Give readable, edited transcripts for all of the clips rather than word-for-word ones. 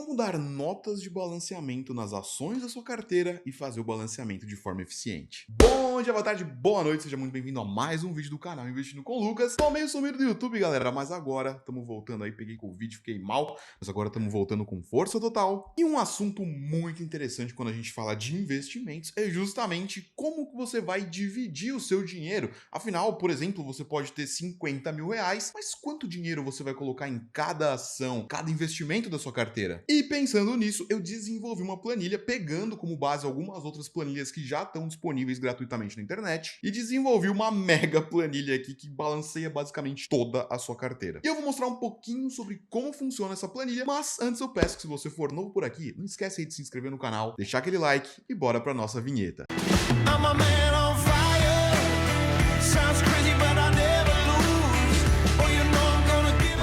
Como dar notas de balanceamento nas ações da sua carteira e fazer o balanceamento de forma eficiente. Bom dia, boa tarde, boa noite, seja muito bem-vindo a mais um vídeo do canal Investindo com Lucas. Tô meio sumido do YouTube, galera, mas agora estamos voltando aí, peguei Covid, fiquei mal, mas agora estamos voltando com força total. E um assunto muito interessante quando a gente fala de investimentos é justamente como que você vai dividir o seu dinheiro. Afinal, por exemplo, você pode ter 50 mil reais, mas quanto dinheiro você vai colocar em cada ação, cada investimento da sua carteira? E pensando nisso, eu desenvolvi uma planilha pegando como base algumas outras planilhas que já estão disponíveis gratuitamente na internet e desenvolvi uma mega planilha aqui que balanceia basicamente toda a sua carteira. E eu vou mostrar um pouquinho sobre como funciona essa planilha, mas antes eu peço que se você for novo por aqui, não esquece aí de se inscrever no canal, deixar aquele like e bora pra nossa vinheta. I'm a man on fire. Sounds crazy, but I never lose. Oh, you know I'm gonna give it.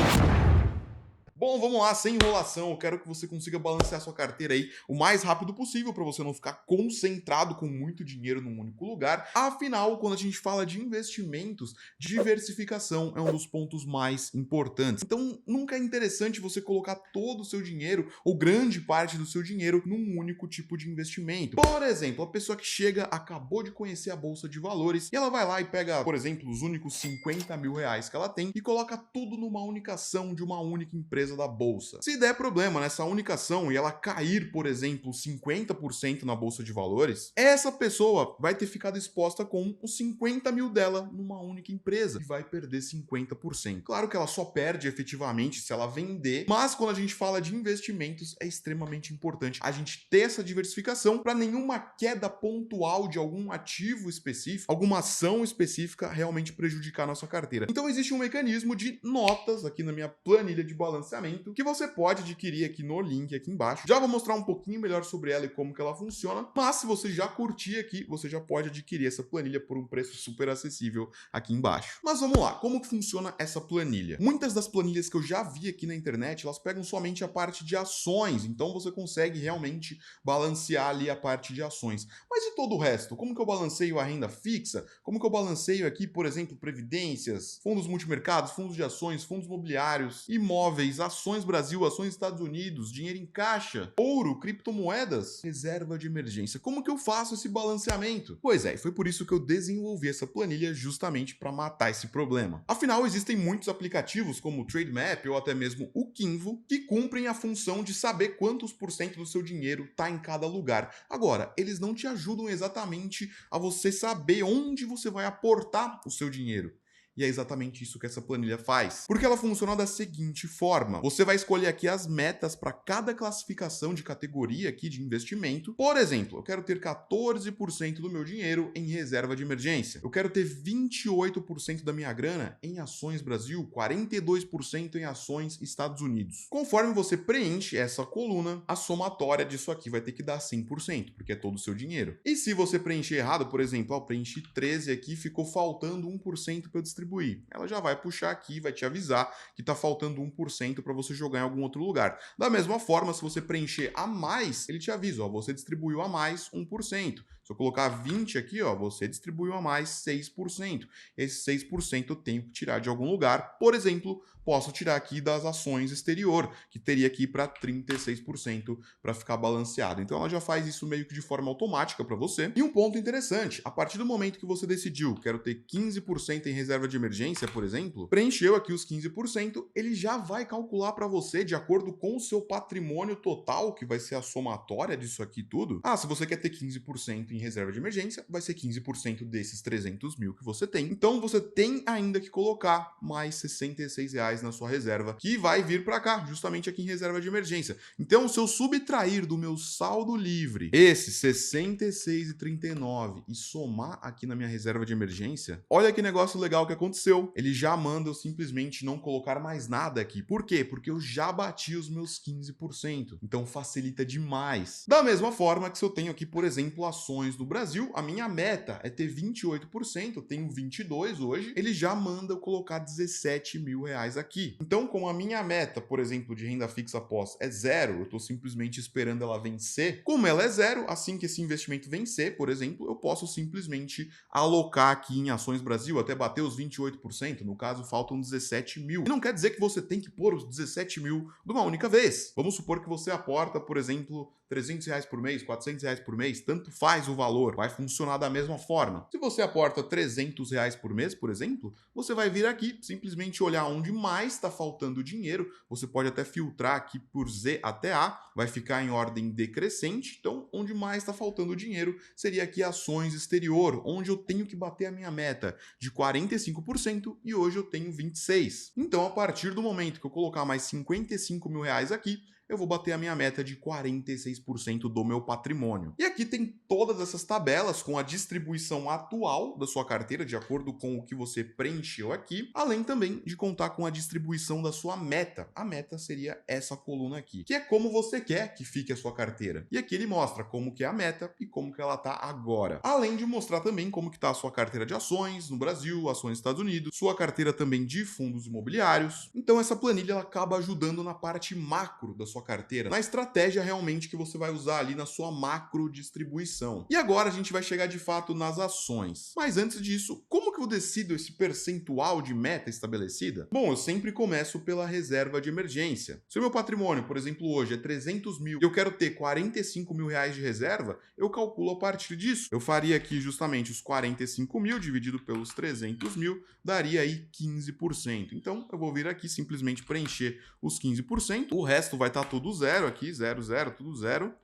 Bom, vamos lá, sem enrolação, eu quero que você consiga balancear sua carteira aí o mais rápido possível para você não ficar concentrado com muito dinheiro num único lugar. Afinal, quando a gente fala de investimentos, diversificação é um dos pontos mais importantes. Então, nunca é interessante você colocar todo o seu dinheiro ou grande parte do seu dinheiro num único tipo de investimento. Por exemplo, a pessoa que chega, acabou de conhecer a Bolsa de Valores e ela vai lá e pega, por exemplo, os únicos 50 mil reais que ela tem e coloca tudo numa única ação de uma única empresa da bolsa. Se der problema nessa única ação e ela cair, por exemplo, 50% na bolsa de valores, essa pessoa vai ter ficado exposta com os 50 mil dela numa única empresa e vai perder 50%. Claro que ela só perde efetivamente se ela vender, mas quando a gente fala de investimentos é extremamente importante a gente ter essa diversificação para nenhuma queda pontual de algum ativo específico, alguma ação específica realmente prejudicar a nossa carteira. Então existe um mecanismo de notas aqui na minha planilha de balanceamento que você pode adquirir aqui no link aqui embaixo. Já vou mostrar um pouquinho melhor sobre ela e como que ela funciona, mas se você já curtir aqui, você já pode adquirir essa planilha por um preço super acessível aqui embaixo. Mas vamos lá, como que funciona essa planilha? Muitas das planilhas que eu já vi aqui na internet, elas pegam somente a parte de ações, então você consegue realmente balancear ali a parte de ações. Mas e todo o resto? Como que eu balanceio a renda fixa? Como que eu balanceio aqui, por exemplo, previdências, fundos multimercados, fundos de ações, fundos imobiliários, imóveis, ações Brasil, ações Estados Unidos, dinheiro em caixa, ouro, criptomoedas, reserva de emergência. Como que eu faço esse balanceamento? Pois é, foi por isso que eu desenvolvi essa planilha justamente para matar esse problema. Afinal, existem muitos aplicativos como o Trademap ou até mesmo o Kinvo que cumprem a função de saber quantos por cento do seu dinheiro está em cada lugar. Agora, eles não te ajudam exatamente a você saber onde você vai aportar o seu dinheiro. E é exatamente isso que essa planilha faz. Porque ela funciona da seguinte forma. Você vai escolher aqui as metas para cada classificação de categoria aqui de investimento. Por exemplo, eu quero ter 14% do meu dinheiro em reserva de emergência. Eu quero ter 28% da minha grana em ações Brasil, 42% em ações Estados Unidos. Conforme você preenche essa coluna, a somatória disso aqui vai ter que dar 100%, porque é todo o seu dinheiro. E se você preencher errado, por exemplo, eu preenchi 13 aqui, ficou faltando 1% para eu distribuir. Ela já vai puxar aqui, vai te avisar que está faltando 1% para você jogar em algum outro lugar. Da mesma forma, se você preencher a mais, ele te avisa, ó, você distribuiu a mais 1%. Se eu colocar 20 aqui, ó, você distribuiu a mais 6%. Esse 6% eu tenho que tirar de algum lugar. Por exemplo, posso tirar aqui das ações exterior, que teria que ir para 36% para ficar balanceado. Então ela já faz isso meio que de forma automática para você. E um ponto interessante, a partir do momento que você decidiu, quero ter 15% em reserva de emergência, por exemplo, preencheu aqui os 15%, ele já vai calcular para você, de acordo com o seu patrimônio total, que vai ser a somatória disso aqui tudo. Ah, se você quer ter 15% em reserva de emergência, vai ser 15% desses 300 mil que você tem. Então você tem ainda que colocar mais R$66 na sua reserva, que vai vir para cá, justamente aqui em reserva de emergência. Então, se eu subtrair do meu saldo livre esse 66,39 e somar aqui na minha reserva de emergência, olha que negócio legal que aconteceu. Ele já manda eu simplesmente não colocar mais nada aqui. Por quê? Porque eu já bati os meus 15%. Então facilita demais. Da mesma forma que se eu tenho aqui, por exemplo, ações do Brasil, a minha meta é ter 28%, eu tenho 22 hoje, ele já manda eu colocar 17 mil reais aqui. aqui. Então, como a minha meta, por exemplo, de renda fixa pós é 0, eu estou simplesmente esperando ela vencer. Como ela é 0, assim que esse investimento vencer, por exemplo, eu posso simplesmente alocar aqui em Ações Brasil até bater os 28%. No caso, faltam 17 mil. E não quer dizer que você tem que pôr os 17 mil de uma única vez. Vamos supor que você aporta, por exemplo, R$300 por mês, R$400 por mês, tanto faz o valor, vai funcionar da mesma forma. Se você aporta R$300 por mês, por exemplo, você vai vir aqui, simplesmente olhar onde mais está faltando dinheiro, você pode até filtrar aqui por Z até A, vai ficar em ordem decrescente, então onde mais está faltando dinheiro seria aqui ações exterior, onde eu tenho que bater a minha meta de 45% e hoje eu tenho 26%. Então a partir do momento que eu colocar mais R$55 mil aqui, eu vou bater a minha meta de 46% do meu patrimônio. E aqui tem todas essas tabelas com a distribuição atual da sua carteira, de acordo com o que você preencheu aqui, além também de contar com a distribuição da sua meta. A meta seria essa coluna aqui, que é como você quer que fique a sua carteira. E aqui ele mostra como que é a meta e como que ela tá agora. Além de mostrar também como que tá a sua carteira de ações no Brasil, ações nos Estados Unidos, sua carteira também de fundos imobiliários. Então essa planilha ela acaba ajudando na parte macro da sua carteira, na estratégia realmente que você vai usar ali na sua macro distribuição. E agora a gente vai chegar de fato nas ações. Mas antes disso, como que eu decido esse percentual de meta estabelecida? Bom, eu sempre começo pela reserva de emergência. Se o meu patrimônio, por exemplo, hoje é 300 mil e eu quero ter 45 mil reais de reserva, eu calculo a partir disso. Eu faria aqui justamente os 45 mil dividido pelos 300 mil, daria aí 15%. Então eu vou vir aqui simplesmente preencher os 15%, o resto vai estar tudo zero aqui, 0, 0, tudo zero.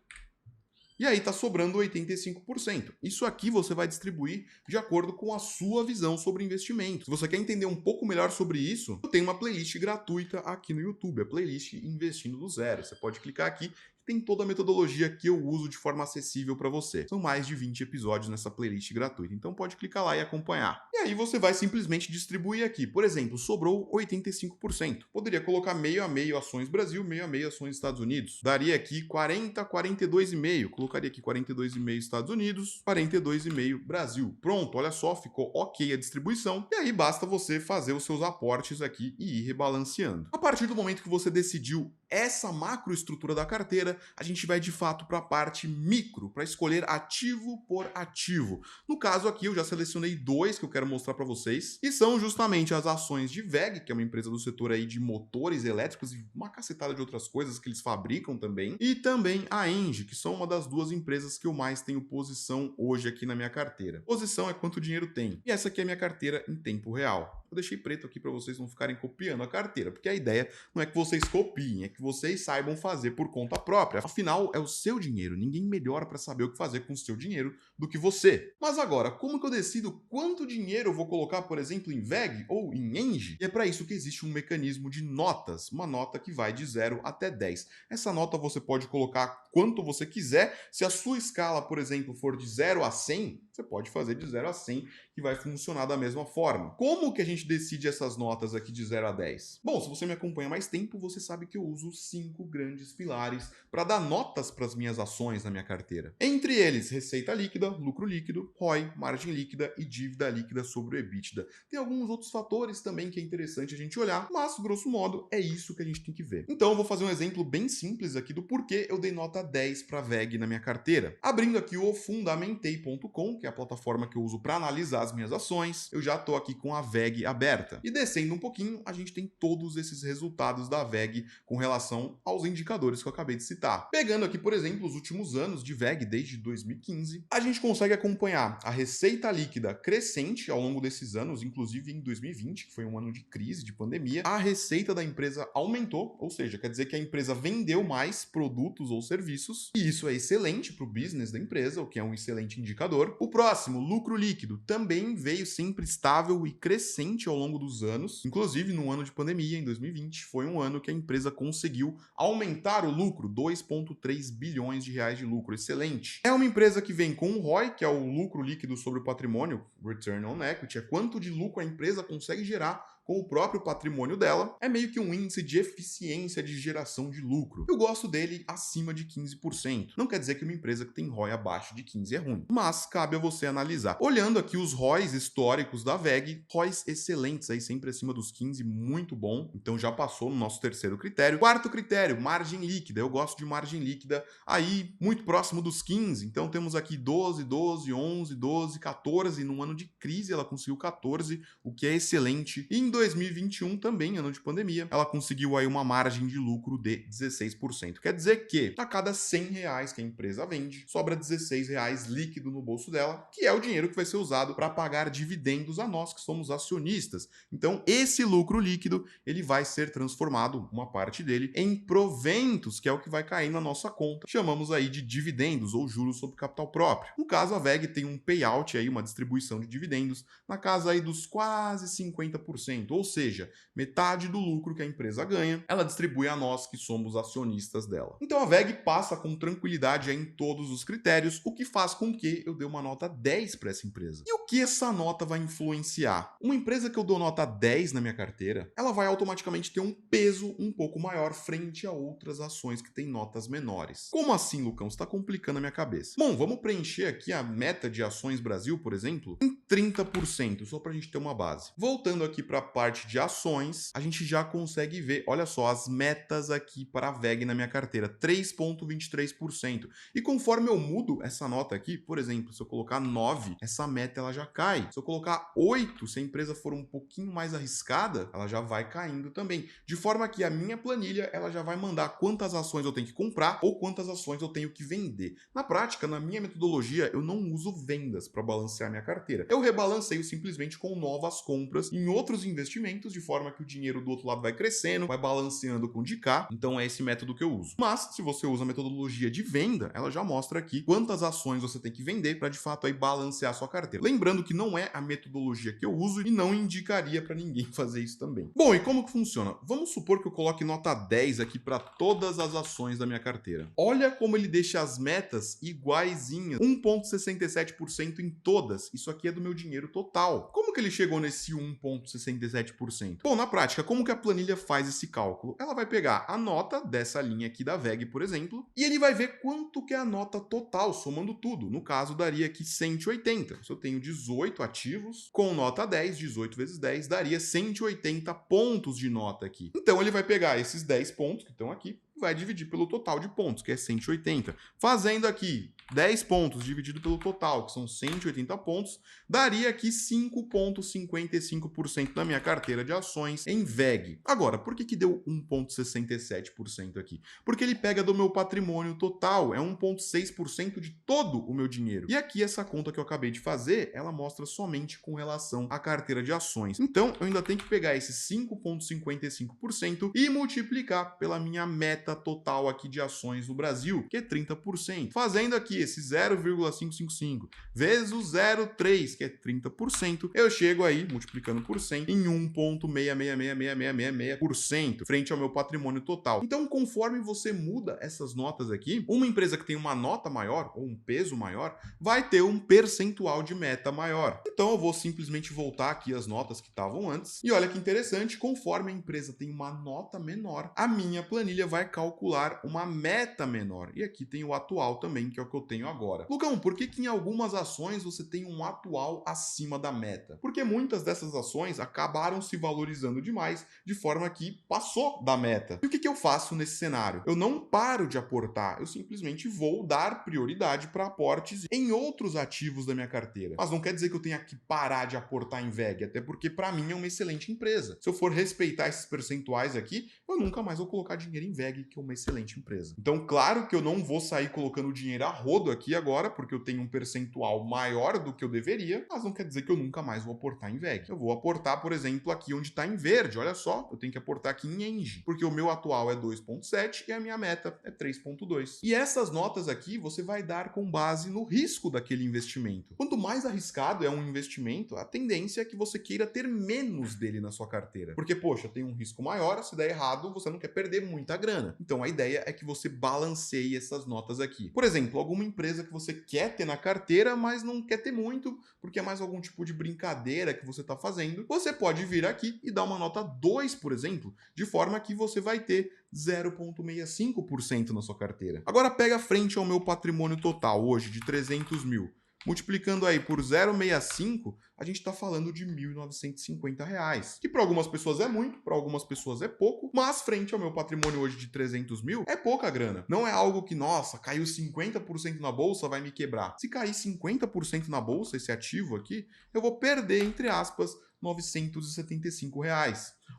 E aí tá sobrando 85%. Isso aqui você vai distribuir de acordo com a sua visão sobre investimento. Se você quer entender um pouco melhor sobre isso, eu tenho uma playlist gratuita aqui no YouTube, a playlist Investindo do Zero. Você pode clicar aqui, tem toda a metodologia que eu uso de forma acessível para você. São mais de 20 episódios nessa playlist gratuita, então pode clicar lá e acompanhar. E aí você vai simplesmente distribuir aqui. Por exemplo, sobrou 85%. Poderia colocar meio a meio ações Brasil, meio a meio ações Estados Unidos. Daria aqui 40, 42,5. Colocaria aqui 42,5 Estados Unidos, 42,5 Brasil. Pronto, olha só, ficou ok a distribuição. E aí basta você fazer os seus aportes aqui e ir rebalanceando. A partir do momento que você decidiu essa macroestrutura da carteira, a gente vai de fato para a parte micro, para escolher ativo por ativo. No caso aqui, eu já selecionei dois que eu quero mostrar para vocês, e são justamente as ações de WEG, que é uma empresa do setor aí de motores elétricos e uma cacetada de outras coisas que eles fabricam também, e também a Engie, que são uma das duas empresas que eu mais tenho posição hoje aqui na minha carteira. Posição é quanto dinheiro tem, e essa aqui é a minha carteira em tempo real. Eu deixei preto aqui para vocês não ficarem copiando a carteira, porque a ideia não é que vocês copiem, é que vocês saibam fazer por conta própria. Afinal, é o seu dinheiro, ninguém melhor para saber o que fazer com o seu dinheiro do que você. Mas agora, como que eu decido quanto dinheiro eu vou colocar, por exemplo, em WEG ou em Engie? E é para isso que existe um mecanismo de notas, uma nota que vai de 0 até 10. Essa nota você pode colocar quanto você quiser. Se a sua escala, por exemplo, for de 0 a 100, você pode fazer de 0 a 100, que vai funcionar da mesma forma. Como que a gente decide essas notas aqui de 0 a 10? Bom, se você me acompanha há mais tempo, você sabe que eu uso 5 grandes pilares para dar notas para as minhas ações na minha carteira. Entre eles, receita líquida, lucro líquido, ROI, margem líquida e dívida líquida sobre o EBITDA. Tem alguns outros fatores também que é interessante a gente olhar, mas, grosso modo, é isso que a gente tem que ver. Então, eu vou fazer um exemplo bem simples aqui do porquê eu dei nota 10 para WEG na minha carteira. Abrindo aqui o fundamentei.com, que é a plataforma que eu uso para analisar as minhas ações, eu já estou aqui com a WEG aberta. E descendo um pouquinho, a gente tem todos esses resultados da WEG com relação aos indicadores que eu acabei de citar. Pegando aqui, por exemplo, os últimos anos de WEG, desde 2015, a gente consegue acompanhar a receita líquida crescente ao longo desses anos, inclusive em 2020, que foi um ano de crise, de pandemia. A receita da empresa aumentou, ou seja, quer dizer que a empresa vendeu mais produtos ou serviços, e isso é excelente para o business da empresa, o que é um excelente indicador. O próximo, lucro líquido, também veio sempre estável e crescente ao longo dos anos, inclusive no ano de pandemia, em 2020, foi um ano que a empresa conseguiu aumentar o lucro, 2,3 bilhões de reais de lucro, excelente. É uma empresa que vem com o ROI, que é o lucro líquido sobre o patrimônio, Return on Equity, é quanto de lucro a empresa consegue gerar com o próprio patrimônio dela, é meio que um índice de eficiência de geração de lucro. Eu gosto dele acima de 15%. Não quer dizer que uma empresa que tem ROI abaixo de 15 é ruim, mas cabe a você analisar. Olhando aqui os ROIs históricos da VEG, ROIs excelentes aí, sempre acima dos 15, muito bom. Então já passou no nosso terceiro critério. Quarto critério, margem líquida. Eu gosto de margem líquida aí muito próximo dos 15. Então temos aqui 12, 12, 11, 12, 14. Num ano de crise ela conseguiu 14, o que é excelente. E em 2021 também, ano de pandemia, ela conseguiu aí uma margem de lucro de 16%. Quer dizer que a cada 100 reais que a empresa vende, sobra 16 reais líquido no bolso dela, que é o dinheiro que vai ser usado para pagar dividendos a nós que somos acionistas. Então esse lucro líquido, ele vai ser transformado, uma parte dele, em proventos, que é o que vai cair na nossa conta. Chamamos aí de dividendos ou juros sobre capital próprio. No caso, a VEG tem um payout aí, uma distribuição de dividendos na casa aí dos quase 50%, ou seja, metade do lucro que a empresa ganha, ela distribui a nós que somos acionistas dela. Então a VEG passa com tranquilidade aí em todos os critérios, o que faz com que eu dê uma nota 10 para essa empresa. E o que essa nota vai influenciar? Uma empresa que eu dou nota 10 na minha carteira, ela vai automaticamente ter um peso um pouco maior frente a outras ações que têm notas menores. Como assim, Lucão? Você está complicando a minha cabeça. Bom, vamos preencher aqui a meta de ações Brasil, por exemplo, em 30%, só para a gente ter uma base. Voltando aqui para a parte de ações, a gente já consegue ver, olha só, as metas aqui para a VEG na minha carteira, 3,23%. E conforme eu mudo essa nota aqui, por exemplo, se eu colocar 9, essa meta ela já cai. Se eu colocar 8, se a empresa for um pouquinho mais arriscada, ela já vai caindo também. De forma que a minha planilha, ela já vai mandar quantas ações eu tenho que comprar ou quantas ações eu tenho que vender. Na prática, na minha metodologia, eu não uso vendas para balancear minha carteira. Eu rebalanceio simplesmente com novas compras em outros investimentos, de forma que o dinheiro do outro lado vai crescendo, vai balanceando com o de cá. Então é esse método que eu uso. Mas, se você usa a metodologia de venda, ela já mostra aqui quantas ações você tem que vender para de fato aí balancear a sua carteira. Lembrando que não é a metodologia que eu uso e não indicaria para ninguém fazer isso também. Bom, e como que funciona? Vamos supor que eu coloque nota 10 aqui para todas as ações da minha carteira. Olha como ele deixa as metas iguaizinhas, 1,67% em todas. Isso aqui é do meu dinheiro total. Como que ele chegou nesse 1,67%? Bom, na prática, como que a planilha faz esse cálculo? Ela vai pegar a nota dessa linha aqui da VEG, por exemplo, e ele vai ver quanto que é a nota total, somando tudo. No caso, daria aqui 180. Se eu tenho 18 ativos, com nota 10, 18 vezes 10, daria 180 pontos de nota aqui. Então, ele vai pegar esses 10 pontos que estão aqui, vai dividir pelo total de pontos, que é 180. Fazendo aqui 10 pontos dividido pelo total, que são 180 pontos, daria aqui 5,55% da minha carteira de ações em VEG. Agora, por que deu 1,67% aqui? Porque ele pega do meu patrimônio total, é 1,6% de todo o meu dinheiro. E aqui essa conta que eu acabei de fazer, ela mostra somente com relação à carteira de ações. Então, eu ainda tenho que pegar esse 5,55% e multiplicar pela minha meta total aqui de ações no Brasil, que é 30%. Fazendo aqui esse 0,555 vezes o 0,3, que é 30%, eu chego aí, multiplicando por 100, em 1,666666% frente ao meu patrimônio total. Então, conforme você muda essas notas aqui, uma empresa que tem uma nota maior, ou um peso maior, vai ter um percentual de meta maior. Então, eu vou simplesmente voltar aqui as notas que estavam antes, e olha que interessante, conforme a empresa tem uma nota menor, a minha planilha vai calcular uma meta menor. E aqui tem o atual também, que é o que eu tenho agora. Lucão, por que em algumas ações você tem um atual acima da meta? Porque muitas dessas ações acabaram se valorizando demais, de forma que passou da meta. E o que eu faço nesse cenário? Eu não paro de aportar, eu simplesmente vou dar prioridade para aportes em outros ativos da minha carteira. Mas não quer dizer que eu tenha que parar de aportar em VEG, até porque para mim é uma excelente empresa. Se eu for respeitar esses percentuais aqui, eu nunca mais vou colocar dinheiro em VEG, que é uma excelente empresa. Então, claro que eu não vou sair colocando dinheiro a rodo aqui agora, porque eu tenho um percentual maior do que eu deveria, mas não quer dizer que eu nunca mais vou aportar em VEG. Eu vou aportar, por exemplo, aqui onde está em verde. Olha só, eu tenho que aportar aqui em Engie, porque o meu atual é 2,7 e a minha meta é 3,2. E essas notas aqui você vai dar com base no risco daquele investimento. Quanto mais arriscado é um investimento, a tendência é que você queira ter menos dele na sua carteira. Porque, poxa, tem um risco maior, se der errado, você não quer perder muita grana. grana. Então a ideia é que você balanceie essas notas aqui. Por exemplo, alguma empresa que você quer ter na carteira, mas não quer ter muito, porque é mais algum tipo de brincadeira que você está fazendo, você pode vir aqui e dar uma nota 2, por exemplo, de forma que você vai ter 0,65% na sua carteira. Agora pega frente ao meu patrimônio total hoje de 300 mil. Multiplicando aí por 0,65, a gente está falando de R$ 1.950, que para algumas pessoas é muito, para algumas pessoas é pouco, mas frente ao meu patrimônio hoje de 300 mil, é pouca grana. Não é algo que, nossa, caiu 50% na bolsa, vai me quebrar. Se cair 50% na bolsa, esse ativo aqui, eu vou perder, entre aspas, R$ 975.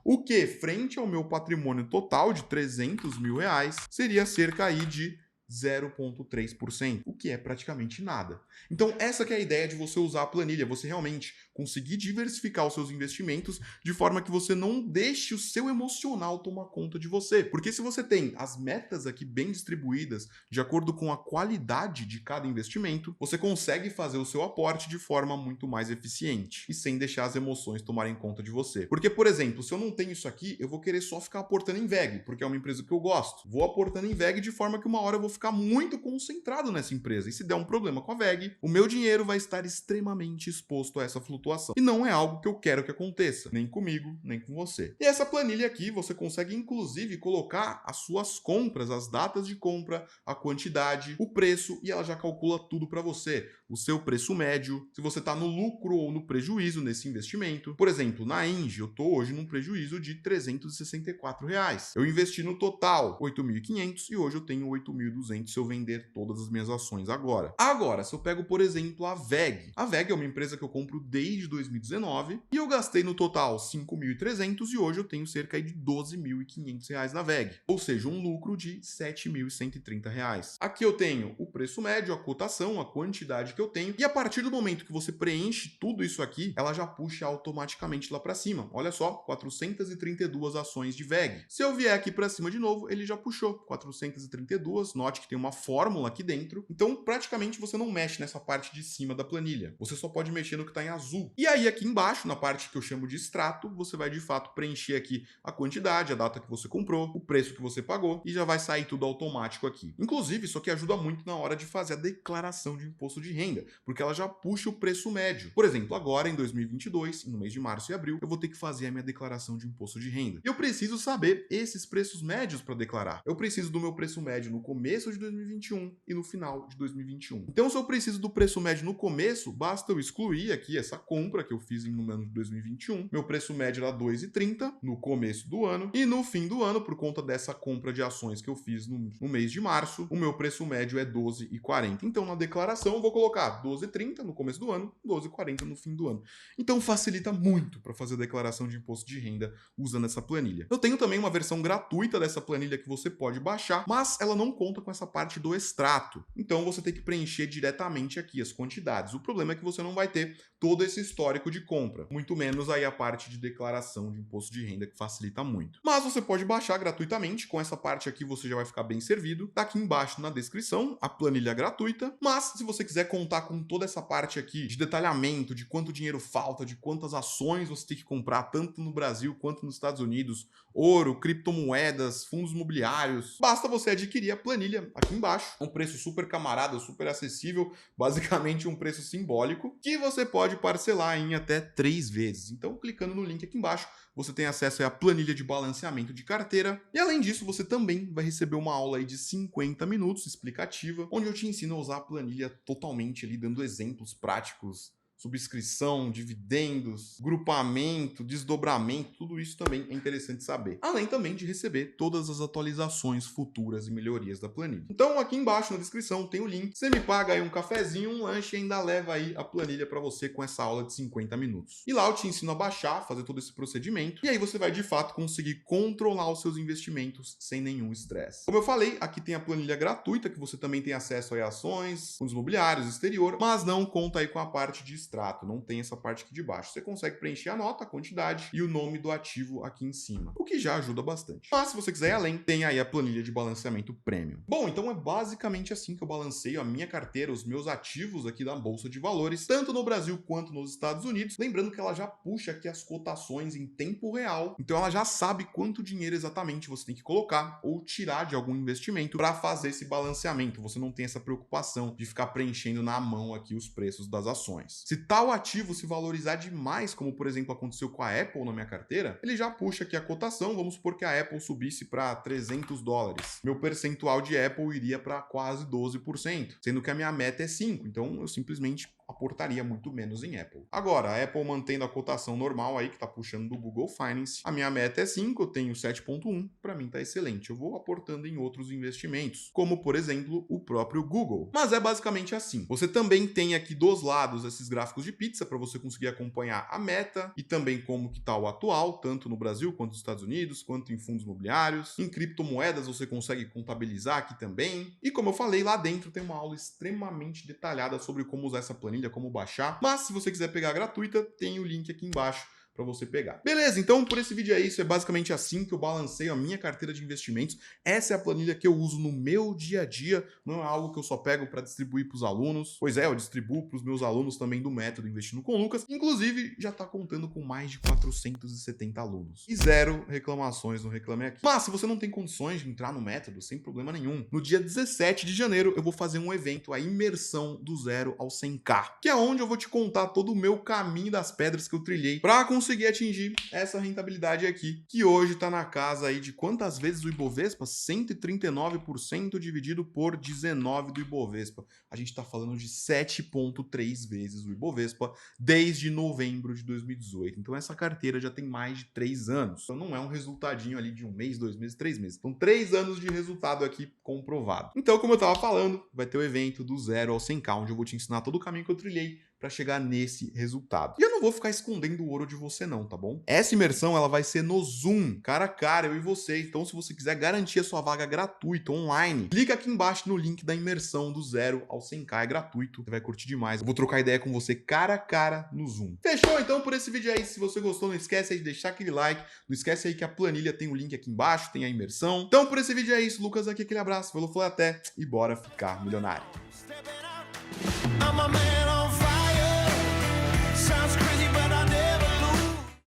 O que, frente ao meu patrimônio total de 300 mil reais, seria cerca aí de 0,3%, o que é praticamente nada. Então essa que é a ideia de você usar a planilha, você realmente conseguir diversificar os seus investimentos de forma que você não deixe o seu emocional tomar conta de você. Porque se você tem as metas aqui bem distribuídas, de acordo com a qualidade de cada investimento, você consegue fazer o seu aporte de forma muito mais eficiente e sem deixar as emoções tomarem conta de você. Porque, por exemplo, se eu não tenho isso aqui, eu vou querer só ficar aportando em VEG, porque é uma empresa que eu gosto. Vou aportando em VEG de forma que uma hora eu vou ficar muito concentrado nessa empresa. E se der um problema com a VEG, o meu dinheiro vai estar extremamente exposto a essa flutuação. E não é algo que eu quero que aconteça, nem comigo, nem com você. E essa planilha aqui, você consegue inclusive colocar as suas compras, as datas de compra, a quantidade, o preço, e ela já calcula tudo para você. O seu preço médio, se você está no lucro ou no prejuízo nesse investimento. Por exemplo, na Engie, eu estou hoje num prejuízo de R$ 364. Eu investi no total R$ 8.500 e hoje eu tenho R$ 8.200 se eu vender todas as minhas ações agora. Agora, se eu pego, por exemplo, a VEG. A VEG é uma empresa que eu compro desde 2019 e eu gastei no total R$ 5.300 e hoje eu tenho cerca de R$ 12.500 na VEG. Ou seja, um lucro de R$ 7.130. Aqui eu tenho o preço médio, a cotação, a quantidade que eu tenho, e a partir do momento que você preenche tudo isso aqui, ela já puxa automaticamente lá para cima. Olha só, 432 ações de VEG. Se eu vier aqui para cima de novo, ele já puxou 432. Note que tem uma fórmula aqui dentro. Então, praticamente você não mexe nessa parte de cima da planilha. Você só pode mexer no que está em azul. E aí aqui embaixo, na parte que eu chamo de extrato, você vai de fato preencher aqui a quantidade, a data que você comprou, o preço que você pagou e já vai sair tudo automático aqui. Inclusive, isso aqui ajuda muito na hora de fazer a declaração de imposto de renda, porque ela já puxa o preço médio. Por exemplo, agora em 2022, no mês de março e abril, eu vou ter que fazer a minha declaração de imposto de renda. E eu preciso saber esses preços médios para declarar. Eu preciso do meu preço médio no começo de 2021 e no final de 2021. Então, se eu preciso do preço médio no começo, basta eu excluir aqui essa compra que eu fiz no ano de 2021. Meu preço médio era 2,30 no começo do ano e no fim do ano, por conta dessa compra de ações que eu fiz no mês de março, o meu preço médio é 12,40. Então, na declaração, eu vou colocar 12,30 no começo do ano, 12,40 no fim do ano. Então, facilita muito para fazer a declaração de imposto de renda usando essa planilha. Eu tenho também uma versão gratuita dessa planilha que você pode baixar, mas ela não conta com essa parte do extrato. Então, você tem que preencher diretamente aqui as quantidades. O problema é que você não vai ter todo esse histórico de compra, muito menos aí a parte de declaração de imposto de renda, que facilita muito. Mas você pode baixar gratuitamente, com essa parte aqui você já vai ficar bem servido. Tá aqui embaixo na descrição a planilha gratuita, mas se você quiser contar com toda essa parte aqui de detalhamento, de quanto dinheiro falta, de quantas ações você tem que comprar, tanto no Brasil quanto nos Estados Unidos, ouro, criptomoedas, fundos imobiliários, basta você adquirir a planilha aqui embaixo, um preço super camarada, super acessível, basicamente um preço simbólico, que você pode parcelar em até 3 vezes. Então, clicando no link aqui embaixo, você tem acesso à planilha de balanceamento de carteira. E além disso, você também vai receber uma aula aí de 50 minutos explicativa, onde eu te ensino a usar a planilha totalmente ali, dando exemplos práticos. Subscrição, dividendos, grupamento, desdobramento, tudo isso também é interessante saber. Além também de receber todas as atualizações futuras e melhorias da planilha. Então aqui embaixo na descrição tem o link. Você me paga aí um cafezinho, um lanche e ainda leva aí a planilha para você com essa aula de 50 minutos. E lá eu te ensino a baixar, fazer todo esse procedimento e aí você vai de fato conseguir controlar os seus investimentos sem nenhum estresse. Como eu falei, aqui tem a planilha gratuita que você também tem acesso a ações, fundos imobiliários, exterior, mas não conta aí com a parte de extrato, não tem essa parte aqui de baixo. Você consegue preencher a nota, a quantidade e o nome do ativo aqui em cima, o que já ajuda bastante. Mas se você quiser ir além, tem aí a planilha de balanceamento Premium. Bom, então é basicamente assim que eu balanceio a minha carteira, os meus ativos aqui da Bolsa de Valores, tanto no Brasil quanto nos Estados Unidos. Lembrando que ela já puxa aqui as cotações em tempo real, então ela já sabe quanto dinheiro exatamente você tem que colocar ou tirar de algum investimento para fazer esse balanceamento. Você não tem essa preocupação de ficar preenchendo na mão aqui os preços das ações. Se tal ativo se valorizar demais, como por exemplo aconteceu com a Apple na minha carteira, ele já puxa aqui a cotação. Vamos supor que a Apple subisse para $300. Meu percentual de Apple iria para quase 12%, sendo que a minha meta é 5%. Então eu simplesmente aportaria muito menos em Apple. Agora, a Apple mantendo a cotação normal aí, que tá puxando do Google Finance, a minha meta é 5, eu tenho 7,1, para mim tá excelente. Eu vou aportando em outros investimentos, como por exemplo, o próprio Google. Mas é basicamente assim. Você também tem aqui dos lados esses gráficos de pizza para você conseguir acompanhar a meta e também como que tá o atual, tanto no Brasil quanto nos Estados Unidos, quanto em fundos imobiliários. Em criptomoedas você consegue contabilizar aqui também. E como eu falei, lá dentro tem uma aula extremamente detalhada sobre como usar essa planilha, como baixar, mas se você quiser pegar gratuita, tem o link aqui embaixo para você pegar. Beleza, então por esse vídeo é isso, é basicamente assim que eu balanceio a minha carteira de investimentos. Essa é a planilha que eu uso no meu dia a dia, não é algo que eu só pego para distribuir para os alunos. Pois é, eu distribuo para os meus alunos também do método Investindo com Lucas, inclusive já está contando com mais de 470 alunos. E 0 reclamações no Reclame Aqui. Mas se você não tem condições de entrar no método, sem problema nenhum, no dia 17 de janeiro eu vou fazer um evento, a imersão do 0 ao 100k, que é onde eu vou te contar todo o meu caminho das pedras que eu trilhei para conseguir atingir essa rentabilidade aqui, que hoje está na casa aí de quantas vezes o Ibovespa? 139% dividido por 19 do Ibovespa. A gente está falando de 7,3 vezes o Ibovespa desde novembro de 2018. Então essa carteira já tem mais de 3 anos. Então não é um resultadinho ali de 1 mês, 2 meses, 3 meses. São 3 anos de resultado aqui comprovado. Então, como eu estava falando, vai ter o evento do 0 ao 100k, onde eu vou te ensinar todo o caminho que eu trilhei para chegar nesse resultado. E eu não vou ficar escondendo o ouro de você não, tá bom? Essa imersão, ela vai ser no Zoom, cara a cara, eu e você. Então, se você quiser garantir a sua vaga gratuita, online, clica aqui embaixo no link da imersão do 0 ao 100k, é gratuito. Você vai curtir demais. Eu vou trocar ideia com você cara a cara no Zoom. Fechou? Então, por esse vídeo aí, se você gostou, não esquece aí de deixar aquele like. Não esquece aí que a planilha tem o link aqui embaixo, tem a imersão. Então, por esse vídeo é isso. Lucas aqui, aquele abraço. Falou, até e bora ficar milionário.